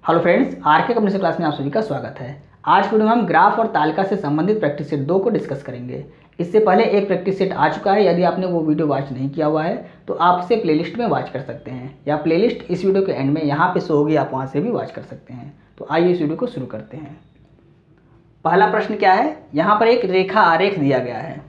Hello friends, R K company से class में आप सभी का स्वागत है। आज वीडियो में हम ग्राफ और तालिका से संबंधित प्रैक्टिस सेट 2 को डिस्कस करेंगे। इससे पहले एक प्रैक्टिस सेट आ चुका है। यदि आपने वो वीडियो वॉच नहीं किया हुआ है तो आप उसे प्लेलिस्ट में वॉच कर सकते हैं, या प्लेलिस्ट इस वीडियो के एंड में यहाँ पे शो होगी, आप वहाँ से भी वॉच कर सकते हैं। तो आइए इस वीडियो को शुरू करते हैं। पहला प्रश्न क्या है, यहाँ पर एक रेखा आरेख दिया गया है।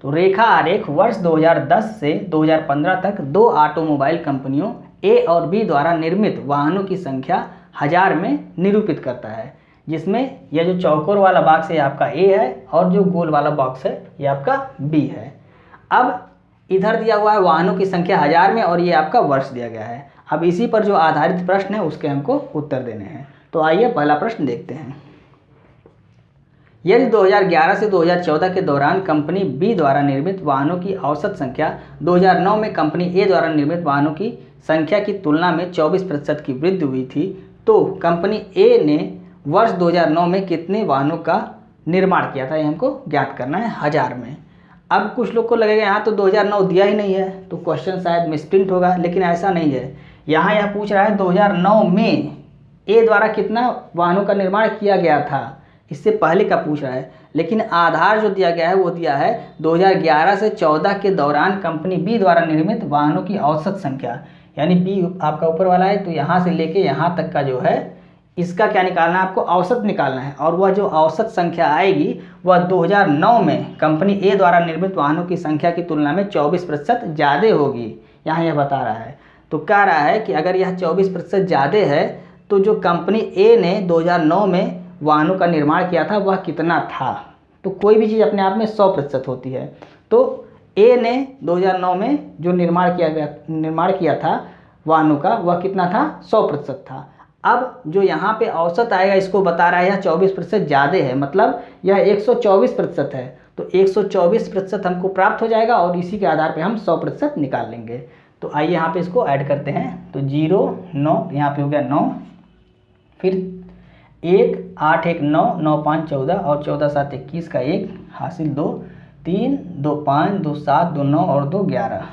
तो रेखा आरेख वर्ष 2010 से 2015 तक दो ऑटोमोबाइल कंपनियों ए और बी द्वारा निर्मित वाहनों की संख्या हजार में निरूपित करता है, जिसमें यह जो चौकोर वाला बॉक्स है आपका ए है और जो गोल वाला बॉक्स है ये आपका बी है। अब इधर दिया हुआ है वाहनों की संख्या हजार में और ये आपका वर्ष दिया गया है। अब इसी पर जो आधारित प्रश्न है उसके हमको उत्तर देने हैं। तो आइए पहला प्रश्न देखते हैं। यदि 2011 से 2014 के दौरान कंपनी बी द्वारा निर्मित वाहनों की औसत संख्या 2009 में कंपनी ए द्वारा निर्मित वाहनों की संख्या की तुलना में 24% की वृद्धि हुई थी, तो कंपनी ए ने वर्ष 2009 में कितने वाहनों का निर्माण किया था, ये हमको ज्ञात करना है हजार में। अब कुछ लोग को लगेगा यहाँ तो 2009 दिया ही नहीं है, तो क्वेश्चन शायद मिसप्रिंट होगा, लेकिन ऐसा नहीं है। यहाँ यह पूछ रहा है 2009 में ए द्वारा कितना वाहनों का निर्माण किया गया था, इससे पहले का पूछ रहा है। लेकिन आधार जो दिया गया है वो दिया है 2011 से 14 के दौरान कंपनी बी द्वारा निर्मित वाहनों की औसत संख्या, यानी बी आपका ऊपर वाला है, तो यहाँ से लेके यहाँ तक का जो है इसका क्या निकालना है, आपको औसत निकालना है। और वह जो औसत संख्या आएगी वह 2009 में कंपनी ए द्वारा निर्मित वाहनों की संख्या की तुलना में 24% ज़्यादा होगी, यहाँ यह बता रहा है। तो कह रहा है कि अगर यह 24% ज़्यादा है तो जो कंपनी ए ने 2009 में वाहनों का निर्माण किया था वह कितना था। तो कोई भी चीज़ अपने आप में 100% होती है। तो ए ने 2009 में जो निर्माण किया था वाहनों का, वह कितना था, 100% था। अब जो यहाँ पे औसत आएगा इसको बता रहा है यह 24% ज़्यादा है, मतलब यह 124% है। तो 124% हमको प्राप्त हो जाएगा और इसी के आधार पे हम 100% निकाल लेंगे। तो आइए यहाँ पे इसको ऐड करते हैं। तो 0 9 यहाँ पे हो गया 9, फिर 1 8 1 9 9 5 14 और 14 7 21 का 1 हासिल 2 3 2 5 2 7 2 9 और 2 11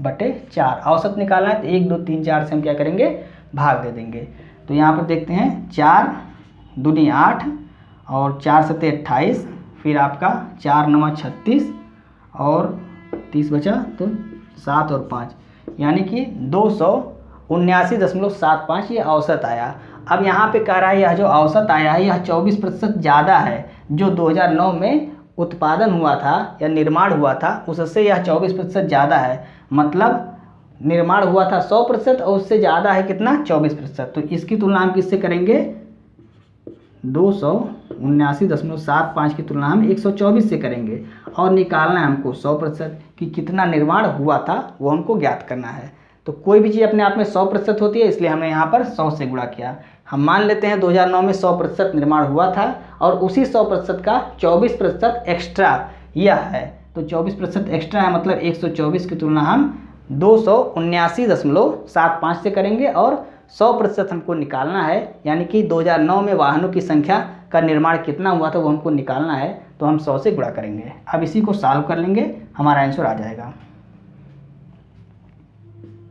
बटे 4। औसत निकालना है तो 1 2 3 4 से हम क्या करेंगे, भाग दे देंगे। तो यहाँ पर देखते हैं 4 दूनी 8 और 4 सत्ते 28, फिर आपका 4 9 36 और 30 बचा तो 7 और 5, यानी कि 279.75 ये औसत आया। अब यहाँ पे कह रहा है यह जो औसत आया है यह 24% ज़्यादा है। जो 2009 में उत्पादन हुआ था या निर्माण हुआ था उससे यह 24% ज़्यादा है, मतलब निर्माण हुआ था 100% और उससे ज़्यादा है कितना, 24%। तो इसकी तुलना हम किससे करेंगे, 279.75 की तुलना हम 124 से करेंगे और निकालना है हमको 100% कि कितना निर्माण हुआ था वो हमको ज्ञात करना है। तो कोई भी चीज़ अपने आप में 100% होती है, इसलिए हमने यहाँ पर 100 से गुणा किया। हम मान लेते हैं 2009 में 100% निर्माण हुआ था और उसी 100% का 24% एक्स्ट्रा यह है। तो 24% एक्स्ट्रा है, मतलब 124 की तुलना हम 279.75 से करेंगे और 100% हमको निकालना है, यानी कि 2009 में वाहनों की संख्या का निर्माण कितना हुआ था वो हमको निकालना है। तो हम 100 से गुणा करेंगे। अब इसी को सॉल्व कर लेंगे, हमारा आंसर आ जाएगा।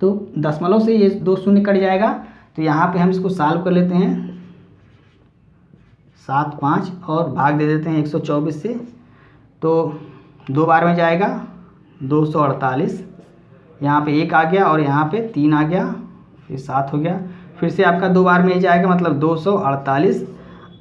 तो दशमलव से ये 2 शून्य कट जाएगा, तो यहाँ पे हम इसको सॉल्व कर लेते हैं 7 5 और भाग दे देते हैं 124 से। तो 2 बार में जाएगा 248, यहाँ पे 1 आ गया और यहाँ पे 3 आ गया, फिर 7 हो गया, फिर से आपका 2 बार में ही जाएगा, मतलब 248।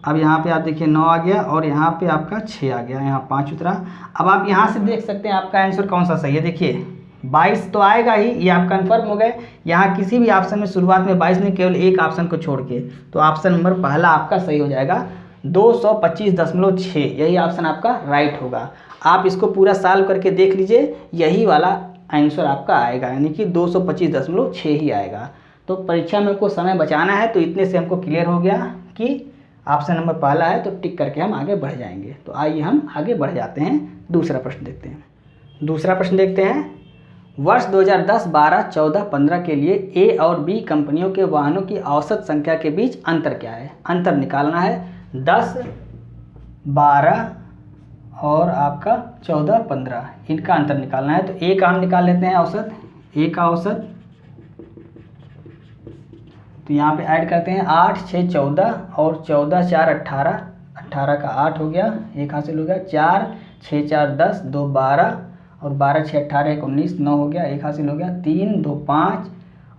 अब यहाँ पे आप देखिए 9 आ गया और यहाँ पे आपका 6 आ गया, यहाँ 5 उतरा। अब आप यहाँ से देख सकते हैं आपका आंसर कौन सा सही है। देखिए 22 तो आएगा ही, ये आप कंफर्म हो गए। यहाँ किसी भी ऑप्शन में शुरुआत में 22 नहीं, केवल एक ऑप्शन को छोड़ के, तो ऑप्शन नंबर पहला आपका सही हो जाएगा, 225.6, यही ऑप्शन आपका राइट होगा। आप इसको पूरा सॉल्व करके देख लीजिए, यही वाला आंसर आपका आएगा, यानी कि 225.6 ही आएगा। तो परीक्षा में को समय बचाना है, तो इतने से हमको क्लियर हो गया कि ऑप्शन नंबर पहला है, तो टिक करके हम आगे बढ़ जाएंगे। तो आइए हम आगे बढ़ जाते हैं, दूसरा प्रश्न देखते हैं। दूसरा प्रश्न देखते हैं, वर्ष 2010 12 14 15 के लिए ए और बी कंपनियों के वाहनों की औसत संख्या के बीच अंतर क्या है। अंतर निकालना है 10 12 और आपका 14 15, इनका अंतर निकालना है। तो ए का हम निकाल लेते हैं औसत, ए का औसत तो यहाँ पे ऐड करते हैं 8 6 14 और 14 4 18, 18 का 8 हो गया, एक हासिल हो गया। 4 6 4 10, 2 12 और 12 6 18 1 19, 9 हो गया, एक हासिल हो गया। 3 2 5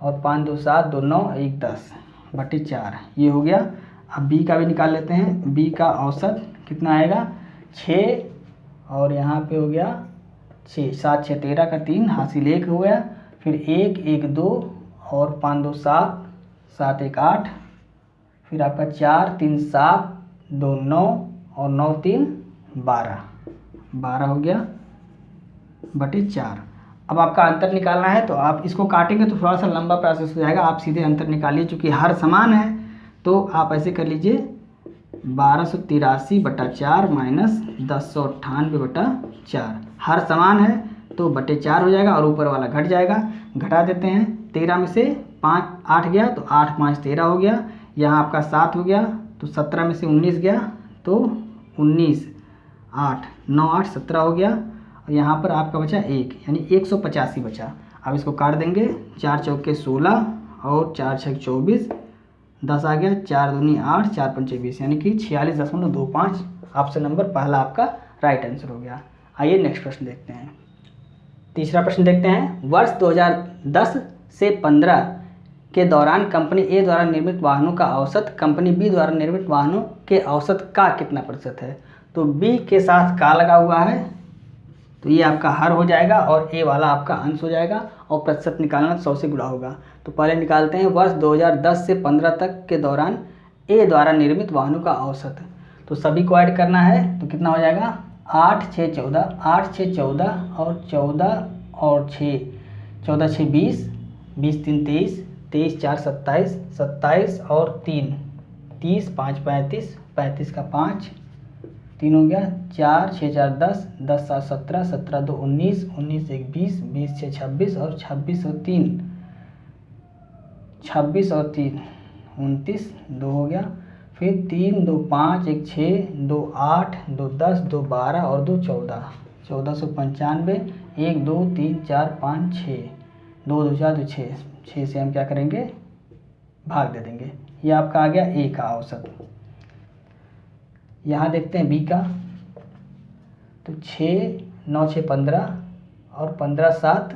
और 5 2 7, 2 9, 1 10 बटे 4, ये हो गया। अब बी का भी निकाल लेते हैं। बी का औसत कितना आएगा 6 और यहाँ पे हो गया 6, 7 6 13 का 3 हासिल 1 हो गया। फिर 1 1 2 और 5 2 7, 7 1 8, फिर आपका 4 3 7, 2 9 और 9 3 12, 12 हो गया बटे 4। अब आपका अंतर निकालना है, तो आप इसको काटेंगे तो थोड़ा सा लंबा प्रोसेस हो जाएगा। आप सीधे अंतर निकालिए, चूँकि हर समान है तो आप ऐसे कर लीजिए 1283 बटा 4 माइनस 1098 बटा 4। हर समान है तो बटे 4 हो जाएगा और ऊपर वाला घट जाएगा। घटा देते हैं, 13 में से 5 8 गया तो 8 5 13 हो गया। यहाँ आपका 7 हो गया तो 17 में से 19 गया तो 19, 8 9 8 17 हो गया। और यहाँ पर आपका बचा 1, यानी 185 बचा। अब इसको काट देंगे, 4 चौके 16 और 4 छः 24, 10 आ गया, 4 दूनी 8, 4 पंचे 20, यानी कि 46.25। ऑप्शन नंबर पहला आपका राइट आंसर हो गया। आइए नेक्स्ट प्रश्न देखते हैं। तीसरा प्रश्न देखते हैं। वर्ष 2010 से 15 के दौरान कंपनी ए द्वारा निर्मित वाहनों का औसत कंपनी बी द्वारा निर्मित वाहनों के औसत का कितना प्रतिशत है? तो बी के साथ का लगा हुआ है तो ये आपका हर हो जाएगा और ए वाला आपका अंश हो जाएगा और प्रतिशत निकालना 100 से गुणा होगा। तो पहले निकालते हैं वर्ष 2010 से 15 तक के दौरान ए द्वारा निर्मित वाहनों का औसत। तो सभी को ऐड करना है तो कितना हो जाएगा 8 6 14, 8 6 14 और 14 और 6, 14 6 20, 20 3 23, 23 4 27, 27 और 3 30, 5 35, 35 का 5 3 हो गया, 4 6 4 10, 10 7 17, 17 2 19, 19 1 20, 20 6 26 और 26 और 3 26 और 3 29, 2 हो गया। फिर 3 2 5 1 6, 2 8, 2 10, 2 12 और 2 14, 1495, 1 2 3 4 5 6, 2 2 4 2 6, 6 से हम क्या करेंगे भाग दे देंगे। ये आपका आ गया ए का औसत। यहाँ देखते हैं बी का, तो 6 9 6 15 और 15 7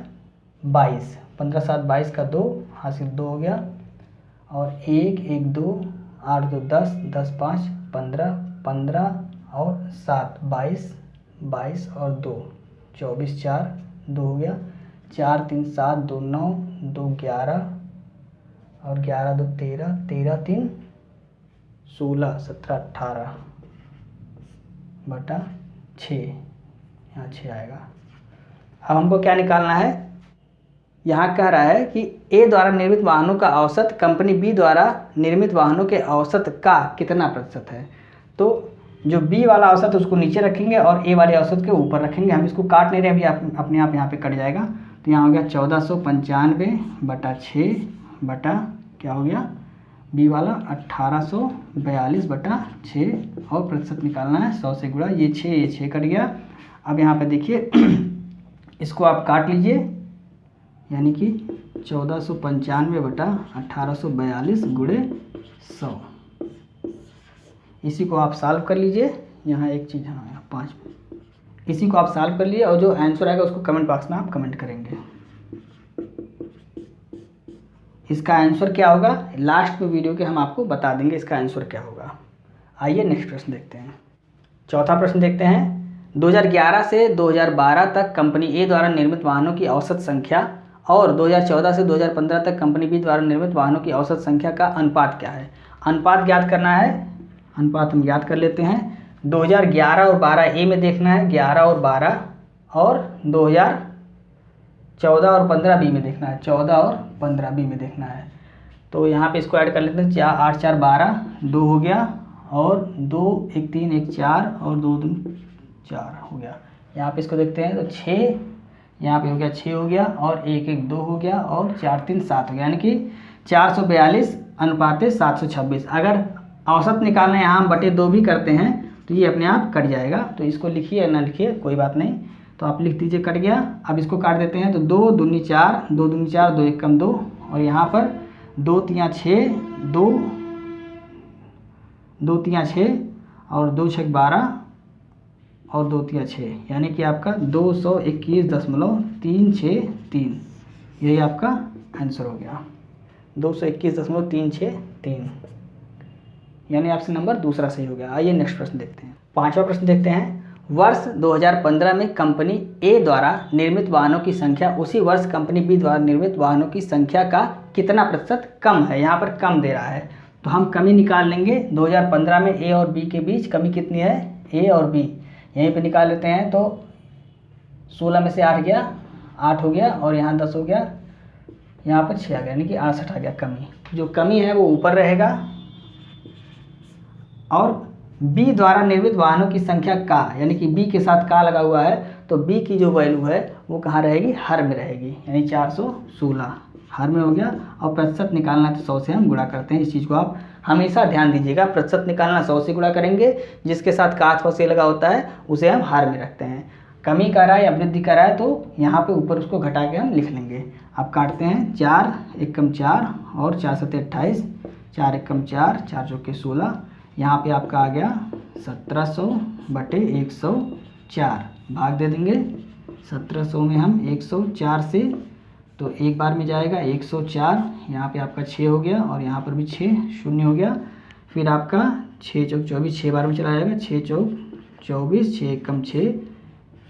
22, 15 7 22 का 2 हासिल 2 हो गया और 1 1 2 8 2 10, 10 5 15, 15 और 7 22, 22 और 2 24 4 2 हो गया, 4 3 7 2 9, 2 11 और 11 2 13, 13 3 16, 17 18 बटा 6, यहाँ 6 आएगा। अब हमको क्या निकालना है, यहाँ कह रहा है कि ए द्वारा निर्मित वाहनों का औसत कंपनी बी द्वारा निर्मित वाहनों के औसत का कितना प्रतिशत है। तो जो बी वाला औसत उसको नीचे रखेंगे और ए वाले औसत के ऊपर रखेंगे। हम इसको काट नहीं रहे, अभी अपने आप यहाँ पे कट जाएगा। तो यहाँ हो गया 1495 बटा 6 बटा क्या हो गया बी वाला 1842 बटा 6 और प्रतिशत निकालना है 100 से गुणा। ये 6 कट गया। अब यहाँ पे देखिए इसको आप काट लीजिए, यानी कि 1495 बटा 1842 गुणे 100। इसी को आप सॉल्व कर लीजिए। यहाँ एक चीज़, हाँ 5, इसी को आप सॉल्व कर लीजिए और जो आंसर आएगा उसको कमेंट बॉक्स में आप कमेंट करेंगे। इसका आंसर क्या होगा लास्ट में वीडियो के हम आपको बता देंगे इसका आंसर क्या होगा। आइए नेक्स्ट प्रश्न देखते हैं। चौथा प्रश्न देखते हैं। 2011 से 2012 तक कंपनी ए द्वारा निर्मित वाहनों की औसत संख्या और 2014 से 2015 तक कंपनी बी द्वारा निर्मित वाहनों की औसत संख्या का अनुपात क्या है। अनुपात ज्ञात करना है। अनुपात हम ज्ञात कर लेते हैं। 2011 और 12 ए में देखना है, 11 और 12, और 2014 और 15 बी में देखना है, 14 और 15 बी में देखना है। तो यहाँ पे इसको ऐड कर लेते हैं। 8 4 12, 2 हो गया और 2 1 3 1 4 और 2 2 4 हो गया। यहाँ पे इसको देखते हैं तो 6 यहाँ पे हो गया, 6 हो गया और 1 1 2 हो गया और 4 3 7 हो गया, यानी कि 442 अनुपात 726। अगर औसत निकालना यहाँ हम बटे 2 भी करते हैं तो ये अपने आप कट जाएगा। तो इसको लिखिए या ना लिखिए कोई बात नहीं, तो आप लिख दीजिए कट गया। अब इसको काट देते हैं तो 2 दूनी 4, 2 दूनी 4, 2 1 कम 2 और यहाँ पर 2 3 6 दो, दो तियाँ 6 और 2 छक 12 और 2 तियाँ 6, यानी कि आपका 221.363, यही आपका आंसर हो गया 221.363, यानी ऑप्शन नंबर दूसरा सही हो गया। आइए नेक्स्ट प्रश्न देखते हैं। पांचवा प्रश्न देखते हैं। वर्ष 2015 में कंपनी ए द्वारा निर्मित वाहनों की संख्या उसी वर्ष कंपनी बी द्वारा निर्मित वाहनों की संख्या का कितना प्रतिशत कम है। यहाँ पर कम दे रहा है तो हम कमी निकाल लेंगे। 2015 में ए और बी के बीच कमी कितनी है, ए और बी, यहीं पे निकाल लेते हैं। तो 16 में से 8 गया, 8 हो गया और यहाँ 10 हो गया, यहाँ पर 6 आ गया, यानी कि 68 आ गया कमी। जो कमी है वो ऊपर रहेगा और बी द्वारा निर्मित वाहनों की संख्या का, यानी कि बी के साथ का लगा हुआ है तो बी की जो वैल्यू है वो कहाँ रहेगी, हर में रहेगी, यानी 416 हर में हो गया। और प्रतिशत निकालना है तो 100 से हम गुणा करते हैं। इस चीज़ को आप हमेशा ध्यान दीजिएगा, प्रतिशत निकालना 100 से गुणा करेंगे, जिसके साथ का अथवा से लगा होता है उसे हम हर में रखते हैं। कमी कर रहा है या वृद्धि कर रहा है तो यहाँ पे ऊपर उसको घटा के हम लिख लेंगे। अब काटते हैं, 4 एकम 4 और 4 सत्ते 28, 4 एकम 4, 4 चौके 16, यहाँ पे आपका आ गया 1700/104, भाग दे देंगे 1700 में हम 104 से, तो एक बार में जाएगा 104, यहाँ पे आपका 6 हो गया और यहाँ पर भी 6 शून्य हो गया। फिर आपका 6 चौक 24, 6 बार में चला जाएगा, 6 चौक 24, 6 एकम 6,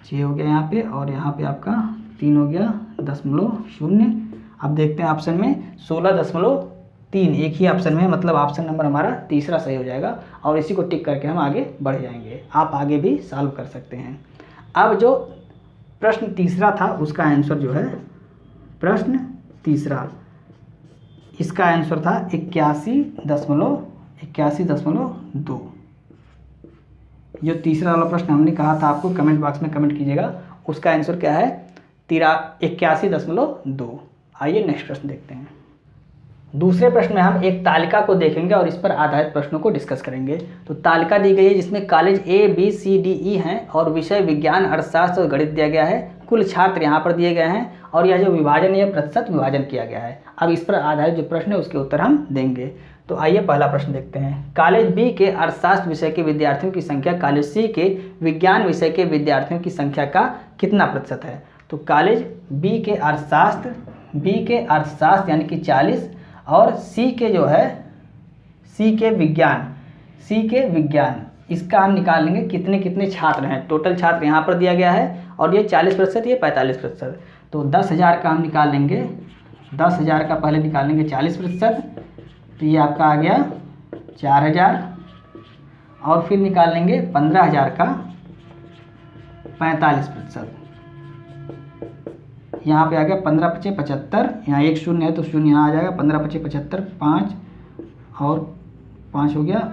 6 हो गया यहाँ पे और यहाँ पे आपका 3 हो गया 0.0। अब देखते हैं ऑप्शन में 16.3, एक ही ऑप्शन में, मतलब ऑप्शन नंबर हमारा तीसरा सही हो जाएगा और इसी को टिक करके हम आगे बढ़ जाएंगे। आप आगे भी सॉल्व कर सकते हैं। अब जो प्रश्न तीसरा था उसका आंसर जो है, प्रश्न तीसरा, इसका आंसर था 81.2। जो तीसरा वाला प्रश्न हमने कहा था आपको, कमेंट बॉक्स में कमेंट कीजिएगा, उसका आंसर क्या है, 81.2। आइए नेक्स्ट प्रश्न देखते हैं। दूसरे प्रश्न में हम एक तालिका को देखेंगे और इस पर आधारित प्रश्नों को डिस्कस करेंगे। तो तालिका दी गई है जिसमें college A B C D E हैं और विषय विज्ञान, अर्थशास्त्र और गणित दिया गया है। कुल छात्र यहाँ पर दिए गए हैं और यह जो विभाजन है प्रतिशत विभाजन किया गया है। अब इस पर आधारित जो प्रश्न है उसके उत्तर हम देंगे। तो आइए पहला प्रश्न देखते हैं। कॉलेज बी के अर्थशास्त्र विषय के विद्यार्थियों की संख्या कॉलेज सी के विज्ञान विषय के विद्यार्थियों की संख्या का कितना प्रतिशत है। तो कॉलेज बी के अर्थशास्त्र यानी कि 40 और सी के जो है सी के विज्ञान इसका हम निकाल लेंगे कितने कितने छात्र हैं। टोटल छात्र यहाँ पर दिया गया है और ये 40%, ये 45%। तो 10,000 का हम निकाल लेंगे, 10,000 का पहले निकालेंगे 40%, तो ये आपका आ गया 4,000 और फिर निकाल लेंगे 15,000 का 45%, यहाँ पे आ गया 15×5 = 75, यहाँ एक शून्य है तो शून्य यहाँ आ जाएगा, 15×5 = 75, 5 और 5 हो गया,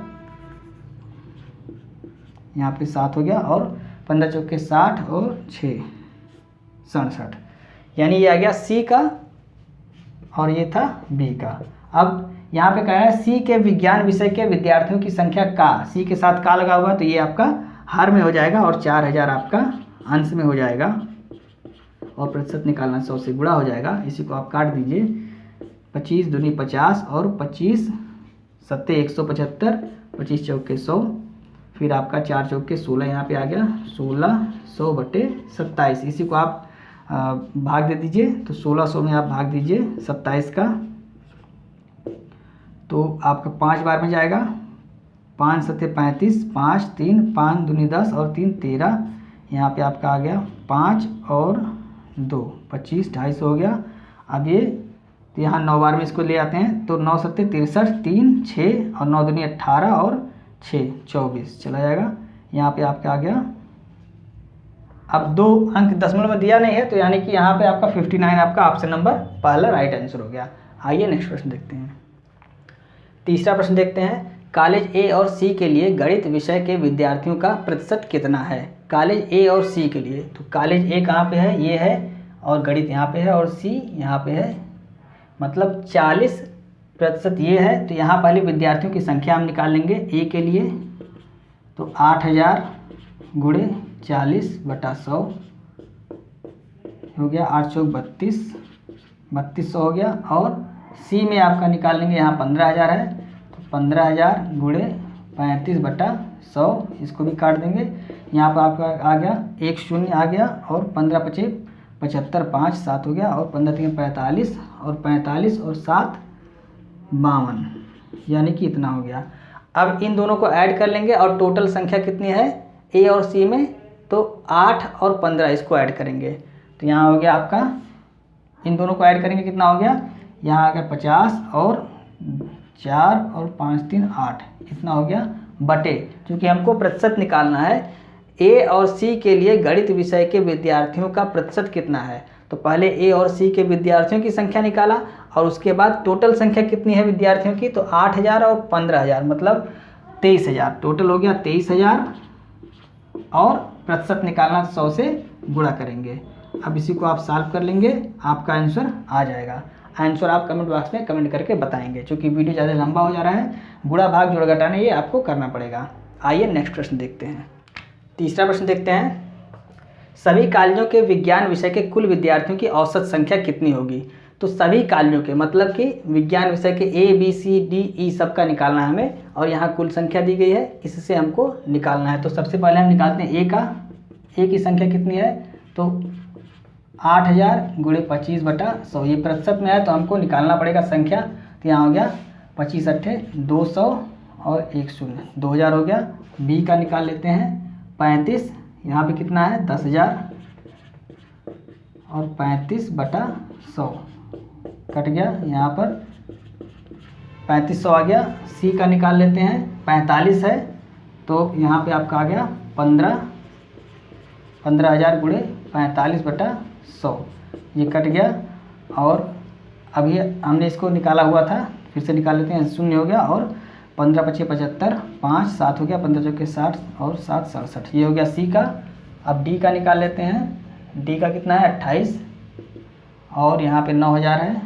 यहाँ पे 7 हो गया और 15 चौके 60 और 6 67, यानी ये आ गया सी का और ये था बी का। अब यहाँ पे कह रहा है सी के विज्ञान विषय के विद्यार्थियों की संख्या का, सी के साथ का लगा हुआ तो ये आपका हर में हो जाएगा और 4,000 आपका अंश में हो जाएगा और प्रतिशत निकालना 100 से गुणा हो जाएगा। इसी को आप काट दीजिए, 25 दूनी 50 और 25 सत्ते 175, 25 चौके 100, फिर आपका 4 चौके 16 यहाँ पे आ गया 1600/27। इसी को आप भाग दे दीजिए, तो 1600 में आप भाग दीजिए 27 का, तो आपका 5 बार में जाएगा, 5 सत्ते 35, 5 3 5 दूनी 10 और 3 13, यहाँ पे आपका आ गया 5 और 2 25, 250 हो गया। अब ये तो यहाँ 9 बार में इसको ले आते हैं, तो 9 सत्ते 63, 3 6 और 9 दूनी 18 और 6 24 चला जाएगा। यहाँ पे आपका आ गया, अब 2 अंक दशमलव में दिया नहीं है तो यानी कि यहाँ पे आपका 59 आपका ऑप्शन नंबर पहला राइट आंसर हो गया। आइए नेक्स्ट प्रश्न देखते हैं। तीसरा प्रश्न देखते हैं। कॉलेज ए और सी के लिए गणित विषय के विद्यार्थियों का प्रतिशत कितना है। कॉलेज ए और सी के लिए, तो कॉलेज ए कहाँ पे है, ये है, और गणित यहाँ पे है और सी यहाँ पे है, मतलब 40% ये है। तो यहाँ पहले विद्यार्थियों की संख्या हम निकाल लेंगे ए के लिए, तो 8,000 गुणे 40/100 हो गया, 8 चौक 32, 3200 हो गया और सी में आपका निकाल लेंगे, यहाँ 15,000 है तो 15,000 गुणे 35/100, इसको भी काट देंगे। यहाँ पर आपका आ गया 1 शून्य आ गया, और 15 पचे 75, 5 7 हो गया, और 15 3 45, और 45 और 7 52, यानी कि इतना हो गया। अब इन दोनों को ऐड कर लेंगे और टोटल संख्या कितनी है ए और सी में, तो 8 और 15 इसको ऐड करेंगे, तो यहाँ हो गया आपका, इन दोनों को ऐड करेंगे कितना हो गया, यहाँ आ गया 50 और 4 और 5 3 8, इतना हो गया बटे, क्योंकि हमको प्रतिशत निकालना है ए और सी के लिए गणित विषय के विद्यार्थियों का प्रतिशत कितना है। तो पहले ए और सी के विद्यार्थियों की संख्या निकाला, और उसके बाद टोटल संख्या कितनी है विद्यार्थियों की, तो 8,000 और 15,000 मतलब 23,000, टोटल हो गया 23,000, और प्रतिशत निकालना 100 से गुणा करेंगे। अब इसी को आप सॉल्व कर लेंगे, आपका आंसर आ जाएगा। आंसर आप कमेंट बॉक्स में कमेंट करके बताएंगे, क्योंकि वीडियो ज़्यादा लंबा हो जा रहा है, गुणा भाग जोड़ घटाना ये आपको करना पड़ेगा। आइए नेक्स्ट प्रश्न देखते हैं। तीसरा प्रश्न देखते हैं, सभी कॉलेजों के विज्ञान विषय के कुल विद्यार्थियों की औसत संख्या कितनी होगी। तो सभी कॉलेजों के मतलब कि विज्ञान विषय के ए बी सी डी ई सब का निकालना है हमें, और यहाँ कुल संख्या दी गई है, इससे हमको निकालना है। तो सबसे पहले हम निकालते हैं ए का। ए की संख्या कितनी है, तो 8,000 गुणे 25/100, ये प्रतिशत में है तो हमको निकालना पड़ेगा संख्या। तो यहाँ हो गया 25 अट्ठे 200 और 1 शून्य, 2,000 हो गया। बी का निकाल लेते हैं 35, यहाँ पे कितना है 10,000 और 35/100 कट गया, यहाँ पर 3500 आ गया। सी का निकाल लेते हैं 45 है, तो यहाँ पे आपका आ गया 15,000 गुणे 45/100, ये कट गया। और अभी हमने इसको निकाला हुआ था, फिर से निकाल लेते हैं, शून्य हो गया, और 15 पचे 75, 5 7 हो गया, 15 चौके 60 और 7 67, ये हो गया सी का। अब डी का निकाल लेते हैं। डी का कितना है 28, और यहाँ पे 9,000 है,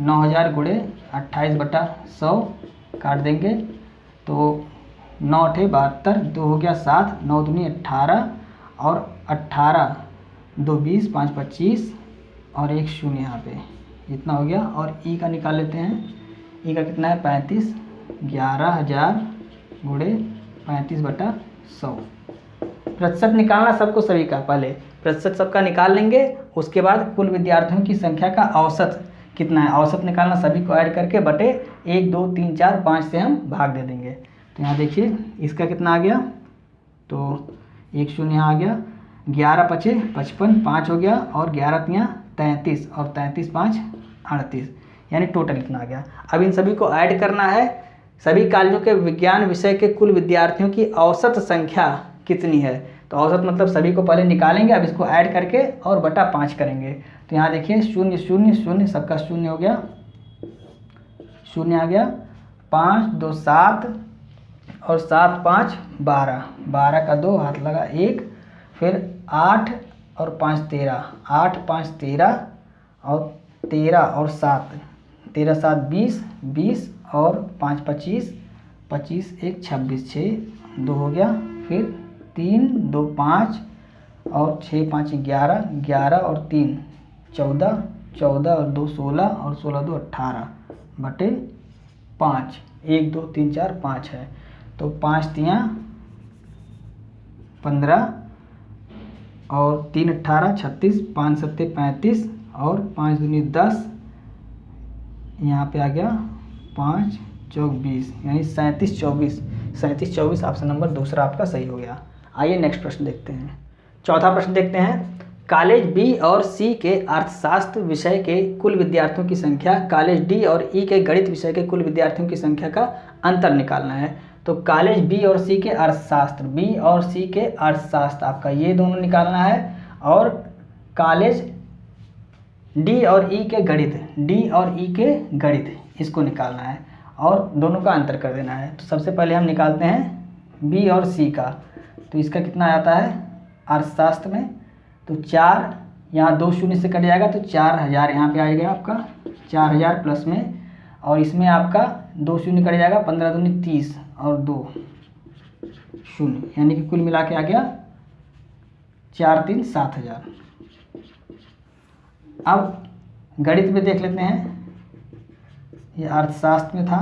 9,000 गुणे 28/100 काट देंगे, तो 9 अठे 72, 2 हो गया 7, 9 दूनी 18, और 18 2 20, 5 25, और 1 शून्य यहाँ पे, इतना हो गया। और ई का निकाल लेते हैं। ई का कितना है 35, 11,000 गुणे 35/100। प्रतिशत निकालना सबको सभी का, पहले प्रतिशत सबका निकाल लेंगे, उसके बाद कुल विद्यार्थियों की संख्या का औसत कितना है, औसत निकालना सभी को ऐड करके बटे 1 2 3 4 5 से हम भाग दे देंगे। तो यहाँ देखिए इसका कितना आ गया, तो 1 शून्य यहाँ आ गया, 11 पचे 55, 5 हो गया, और 11 तियाँ 33, और 33 5 38, यानी टोटल इतना आ गया। अब इन सभी को ऐड करना है, सभी कॉलेजों के विज्ञान विषय के कुल विद्यार्थियों की औसत संख्या कितनी है। तो औसत मतलब सभी को पहले निकालेंगे, अब इसको ऐड करके और बटा 5 करेंगे। तो यहाँ देखिए 0 0 0, सबका 0 हो गया, 0 आ गया, 5 2 7, और 7 5 12, 12 का 2 हाथ लगा 1, फिर 8 और 5 13, 8 5 13, और 13 और 7, 13 7 20, 20 और 5 25, 25 1 26, 6 2 हो गया, फिर 3 2 5, और 6 5 11, 11 और 3 14, 14 और 2 16, और 16 2 18 बटे 5, 1 2 3 4 5 है, तो 5 तियाँ 15, और 3 18 36, 5 सत्ते 35, और 5 दूनी 10, यहाँ पे आ गया 5 चौक 20, यानी 37 24, 37 24 ऑप्शन नंबर दूसरा आपका सही हो गया। आइए नेक्स्ट प्रश्न देखते हैं। चौथा प्रश्न देखते हैं, कॉलेज बी और सी के अर्थशास्त्र विषय के कुल विद्यार्थियों की संख्या, कॉलेज डी और ई के गणित विषय के कुल विद्यार्थियों की संख्या का अंतर निकालना है। तो कॉलेज बी और सी के अर्थशास्त्र, बी और सी के अर्थशास्त्र आपका ये दोनों निकालना है, और कॉलेज डी और ई के गणित, डी और ई के गणित इसको निकालना है, और दोनों का अंतर कर देना है। तो सबसे पहले हम निकालते हैं बी और सी का। तो इसका कितना आता है अर्थशास्त्र में, तो 4, यहाँ 2 शून्य से कट जाएगा, तो 4,000 यहाँ पे आएगा आपका 4,000 प्लस में, और इसमें आपका 2 शून्य कट जाएगा, 15 दूनी 30, और 2 शून्य, यानी कि कुल मिला के आ गया 4 3 7,000। अब गणित में देख लेते हैं, ये अर्थशास्त्र में था।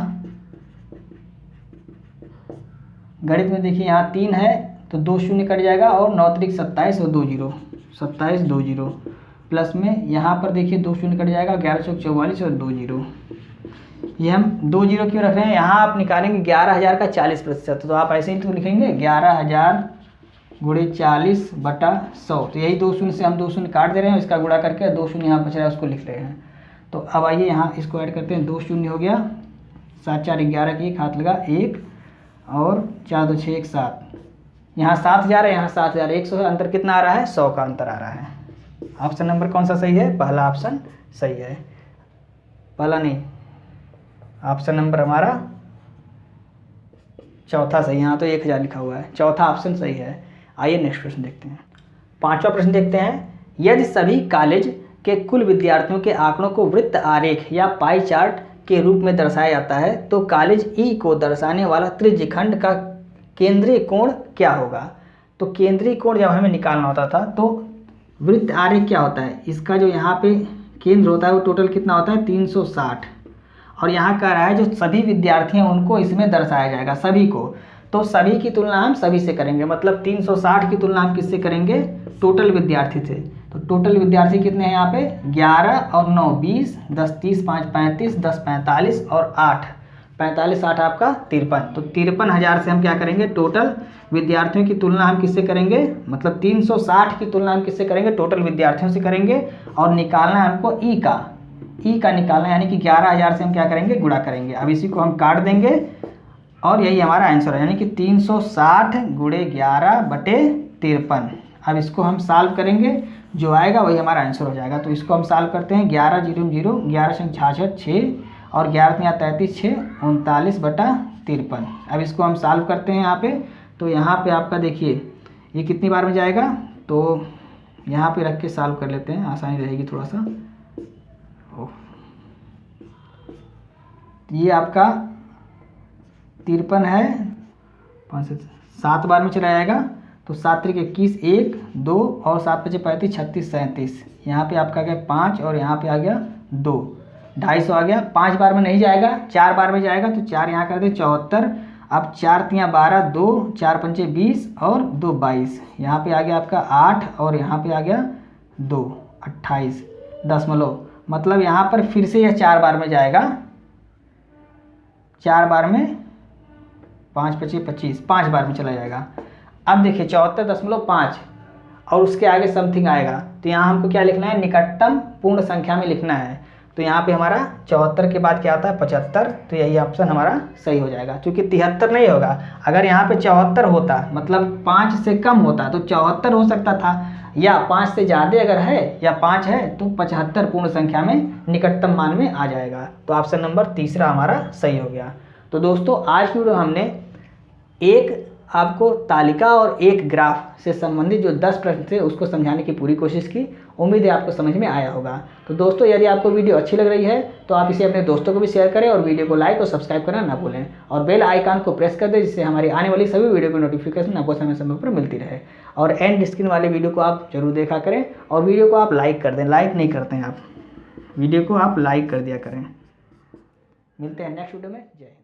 गणित में देखिए यहाँ 3 है तो 2 शून्य कट जाएगा और 9 त्रिक 27 और 2 जीरो 27 2 जीरो प्लस में यहाँ पर देखिए 2 शून्य कट जाएगा 11 चौक 44 और 2 जीरो। ये हम 2 जीरो क्यों रख रहे हैं, यहाँ आप निकालेंगे 11,000 का 40%, तो आप ऐसे ही तो लिखेंगे 11,000 गुणे 40/100। तो यही 2 शून्य से हम 2 शून्य काट दे रहे हैं, इसका गुणा करके 2 शून्य यहाँ बच रहा है उसको लिख रहे हैं। तो अब आइए यहाँ इसको ऐड करते हैं। 2 शून्य हो गया, 7 4 11 की 1 हाथ लगा 1 और 4 2 6 1 7। यहाँ 7,000 है, यहाँ 7,100 है, अंतर कितना आ रहा है, 100 का अंतर आ रहा है। ऑप्शन नंबर कौन सा सही है, पहला ऑप्शन सही है। पहला नहीं, ऑप्शन नंबर हमारा चौथा सही। यहाँ तो 1,000 लिखा हुआ है, चौथा ऑप्शन सही है। आइए नेक्स्ट प्रश्न देखते हैं। 5वां प्रश्न देखते हैं। यदि सभी कॉलेज के कुल विद्यार्थियों के आंकड़ों को वृत्त आरेख या पाई चार्ट के रूप में दर्शाया जाता है तो कॉलेज ई को दर्शाने वाला त्रिज्यखंड का केंद्रीय कोण क्या होगा। तो केंद्रीय कोण जब हमें निकालना होता था तो वृत्त आरेख क्या होता है, इसका जो यहाँ पे केंद्र होता है वो टोटल कितना होता है 360, और यहाँ कह रहा है जो सभी विद्यार्थी हैं उनको इसमें दर्शाया जाएगा, सभी को। तो सभी की तुलना हम सभी से करेंगे, मतलब 360 की तुलना हम किससे करेंगे, टोटल विद्यार्थी से। तो टोटल विद्यार्थी कितने हैं यहाँ पे 11 और 9 20, 10 30 5 35, 10 45 और 8 45 8 आपका 53। तो 53,000 से हम क्या करेंगे, टोटल विद्यार्थियों की तुलना हम किससे करेंगे, मतलब 360 की तुलना हम किससे करेंगे, टोटल विद्यार्थियों से करेंगे। और निकालना है हमको ई का निकालना है, यानी कि 11,000 से हम क्या करेंगे, गुणा करेंगे। अब इसी को हम काट देंगे और यही हमारा आंसर है, यानी कि 360 गुणे 11/53। अब इसको हम सॉल्व करेंगे, जो आएगा वही हमारा आंसर हो जाएगा। तो इसको हम सॉल्व करते हैं। 11 0 0 11 66 6 और 11 यहाँ 33 6 39/53। अब इसको हम सॉल्व करते हैं यहाँ पे। तो यहाँ पे आपका देखिए ये कितनी बार में जाएगा, तो यहाँ पे रख के सॉल्व कर लेते हैं, आसानी रहेगी थोड़ा सा। ये आपका 53 है, 5 से 7 बार में चला जाएगा। तो 7 3 21 1 2 और 7 5 35 36 37। यहाँ पे आपका आ गया 5 और यहाँ पे आ गया 2, 250 आ गया। 5 बार में नहीं जाएगा, 4 बार में जाएगा। तो 4 यहाँ कर दे 74। अब 4 3 12 2 4 5 20 और 2 22। यहाँ पे आ गया आपका 8 और यहाँ पे आ गया 2 28 दशमलव, मतलब यहाँ पर फिर से यह 4 बार में जाएगा। 4 बार में 5 5 25, 5 बार में चला जाएगा। अब देखिए 74.5 और उसके आगे समथिंग आएगा, तो यहाँ हमको क्या लिखना है, निकटतम पूर्ण संख्या में लिखना है। तो यहाँ पे हमारा 74 के बाद क्या आता है 75, तो यही ऑप्शन हमारा सही हो जाएगा। क्योंकि 73 नहीं होगा, अगर यहाँ पे 74 होता, मतलब 5 से कम होता तो 74 हो सकता था, या 5 से ज़्यादा अगर है या 5 है तो 75 पूर्ण संख्या में निकटतम मान में आ जाएगा। तो ऑप्शन नंबर तीसरा हमारा सही हो गया। तो दोस्तों आज की वीडियो हमने एक आपको तालिका और एक ग्राफ से संबंधित जो 10 प्रश्न थे उसको समझाने की पूरी कोशिश की। उम्मीद है आपको समझ में आया होगा। तो दोस्तों यदि आपको वीडियो अच्छी लग रही है तो आप इसे अपने दोस्तों को भी शेयर करें और वीडियो को लाइक और सब्सक्राइब करना ना भूलें, और बेल आइकन को प्रेस कर दें जिससे हमारी आने वाली सभी वीडियो की नोटिफिकेशन आपको समय समय पर मिलती रहे। और एंड स्क्रीन वाले वीडियो को आप जरूर देखा करें और वीडियो को आप लाइक कर दें, लाइक नहीं करते हैं आप, वीडियो को आप लाइक कर दिया करें। मिलते हैं नेक्स्ट वीडियो में। जय।